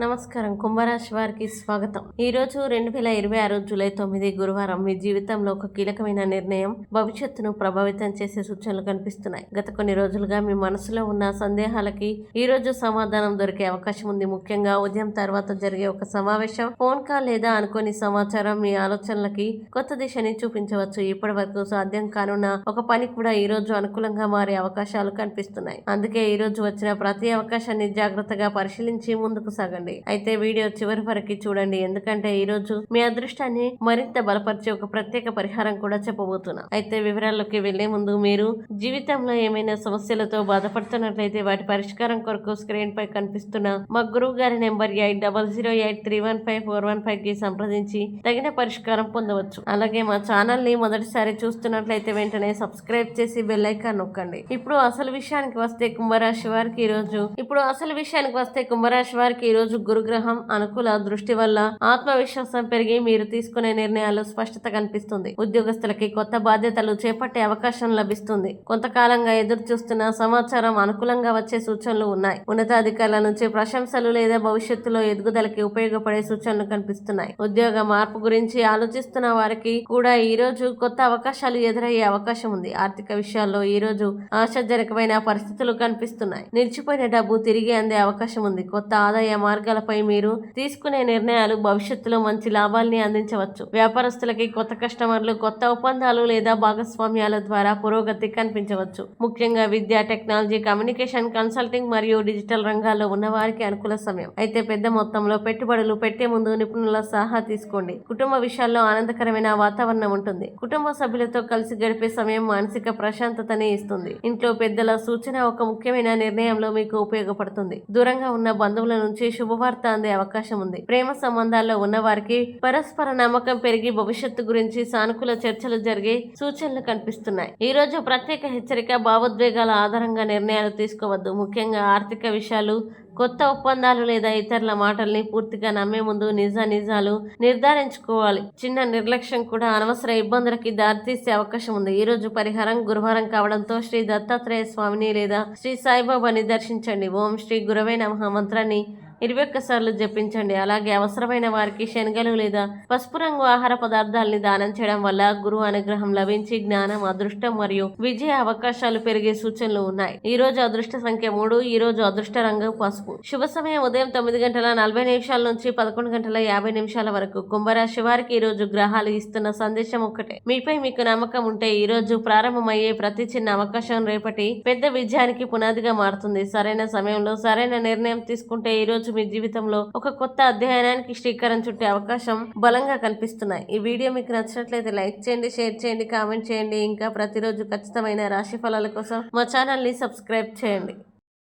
నమస్కారం. కుంభరాశి వారికి స్వాగతం. ఈ రోజు 2026 జూలై 9 గురువారం మీ జీవితంలో ఒక కీలకమైన నిర్ణయం భవిష్యత్తును ప్రభావితం చేసే సూచనలు కనిపిస్తున్నాయి. గత కొన్ని రోజులుగా మీ మనసులో ఉన్న సందేహాలకి ఈ రోజు సమాధానం దొరికే అవకాశం ఉంది. ముఖ్యంగా ఉదయం తర్వాత జరిగే ఒక సమావేశం, ఫోన్ కాల్ లేదా అనుకోని సమాచారం మీ ఆలోచనలకి కొత్త దిశని చూపించవచ్చు. ఇప్పటి వరకు సాధ్యం కానున్న ఒక పని కూడా ఈ రోజు అనుకూలంగా మారే అవకాశాలు కనిపిస్తున్నాయి. అందుకే ఈ రోజు వచ్చిన ప్రతి అవకాశాన్ని జాగ్రత్తగా పరిశీలించి ముందుకు సాగండి. అయితే వీడియో చివరి వరకు చూడండి, ఎందుకంటే ఈ రోజు మీ అదృష్టాన్ని మరింత బలపరిచే ఒక ప్రత్యేక పరిహారం కూడా చెప్పబోతున్నా. అయితే వివరాల్లోకి వెళ్లే ముందు మీరు జీవితంలో ఏమైనా సమస్యలతో బాధపడుతున్నట్లయితే వాటి పరిష్కారం కొరకు స్క్రీన్ పై కనిపిస్తున్న మా గురువు గారి నెంబర్ 8008315415 కి సంప్రదించి తగిన పరిష్కారం పొందవచ్చు. అలాగే మా ఛానల్ ని మొదటిసారి చూస్తున్నట్లయితే వెంటనే సబ్స్క్రైబ్ చేసి బెల్ ఐకాన్ నొక్కండి. ఇప్పుడు అసలు విషయానికి వస్తే కుంభరాశి వారికి ఈ రోజు గురుగ్రహం అనుకూల దృష్టి వల్ల ఆత్మవిశ్వాసం పెరిగి మీరు తీసుకునే నిర్ణయాలు స్పష్టత కనిపిస్తుంది. ఉద్యోగస్తులకి కొత్త బాధ్యతలు చేపట్టే అవకాశం లభిస్తుంది. కొంతకాలంగా ఎదురు చూస్తున్న సమాచారం అనుకూలంగా వచ్చే సూచనలు ఉన్నాయి. ఉన్నతాధికారుల నుంచి ప్రశంసలు లేదా భవిష్యత్తులో ఎదుగుదలకి ఉపయోగపడే సూచనలు కనిపిస్తున్నాయి. ఉద్యోగ మార్పు గురించి ఆలోచిస్తున్న వారికి కూడా ఈ రోజు కొత్త అవకాశాలు ఎదురయ్యే అవకాశం ఉంది. ఆర్థిక విషయాల్లో ఈ రోజు ఆశాజనకమైన పరిస్థితులు కనిపిస్తున్నాయి. నిలిచిపోయిన డబ్బు తిరిగి అందే అవకాశం ఉంది. కొత్త ఆదాయ మార్గాలపై మీరు తీసుకునే నిర్ణయాలు భవిష్యత్తులో మంచి లాభాల్ని అందించవచ్చు. వ్యాపారస్తులకి కొత్త కస్టమర్లు, కొత్త ఒప్పందాలు లేదా భాగస్వామ్యాల ద్వారా పురోగతి కనిపించవచ్చు. ముఖ్యంగా విద్య, టెక్నాలజీ, కమ్యూనికేషన్, కన్సల్టింగ్ మరియు డిజిటల్ రంగాల్లో ఉన్న వారికి అనుకూల సమయం. అయితే పెద్ద మొత్తంలో పెట్టుబడులు పెట్టే ముందు నిపుణుల సలహా తీసుకోండి. కుటుంబ విషయాల్లో ఆనందకరమైన వాతావరణం ఉంటుంది. కుటుంబ సభ్యులతో కలిసి గడిపే సమయం మానసిక ప్రశాంతతని ఇస్తుంది. ఇంట్లో పెద్దల సూచన ఒక ముఖ్యమైన నిర్ణయంలో మీకు ఉపయోగపడుతుంది. దూరంగా ఉన్న బంధువుల నుంచి శుభవార్త అందే అవకాశం ఉంది. ప్రేమ సంబంధాల్లో ఉన్న వారికి పరస్పర నమ్మకం పెరిగి భవిష్యత్తు గురించి సానుకూల చర్చలు జరిగే సూచనలు కనిపిస్తున్నాయి. ఈ రోజు ప్రత్యేక హెచ్చరిక: భావోద్వేగాల ఆధారంగా నిర్ణయాలు తీసుకోవద్దు. ముఖ్యంగా ఆర్థిక విషయాలు, కొత్త ఒప్పందాలు లేదా ఇతరుల మాటల్ని పూర్తిగా నమ్మే ముందు నిజాలు నిర్ధారించుకోవాలి. చిన్న నిర్లక్ష్యం కూడా అనవసర ఇబ్బందులకి దారితీసే అవకాశం ఉంది. ఈ రోజు పరిహారం: గురువారం కావడంతో శ్రీ దత్తాత్రేయ స్వామిని లేదా శ్రీ సాయిబాబాని దర్శించండి. ఓం శ్రీ గురవే నమః మంత్రాన్ని 21 సార్లు జపించండి. అలాగే అవసరమైన వారికి శనగలు లేదా పసుపు రంగు ఆహార పదార్థాలని దానం చేయడం వల్ల గురువు అనుగ్రహం లభించి జ్ఞానం, అదృష్టం మరియు విజయ అవకాశాలు పెరిగే సూచనలు ఉన్నాయి. ఈ రోజు అదృష్ట సంఖ్య 3. ఈ రోజు అదృష్ట రంగు పసుపు. శుభ సమయం ఉదయం 9:40 నుంచి 11:50 వరకు. కుంభరాశి వారికి ఈ రోజు గ్రహాలు ఇస్తున్న సందేశం ఒక్కటే: మీపై మీకు నమ్మకం ఉంటే ఈ రోజు ప్రారంభమయ్యే ప్రతి చిన్న అవకాశం రేపటి పెద్ద విజయానికి పునాదిగా మారుతుంది. సరైన సమయంలో సరైన నిర్ణయం తీసుకుంటే ఈ రోజు మీ జీవితంలో ఒక కొత్త అధ్యాయానికి శ్రీకారం చుట్టే అవకాశం బలంగా కనిపిస్తున్నాయి. ఈ వీడియో మీకు నచ్చినట్లయితే లైక్ చేయండి, షేర్ చేయండి, కామెంట్ చేయండి. ఇంకా ప్రతిరోజు ఖచ్చితమైన రాశి ఫలాల కోసం మా ఛానల్ ని సబ్స్క్రైబ్ చేయండి.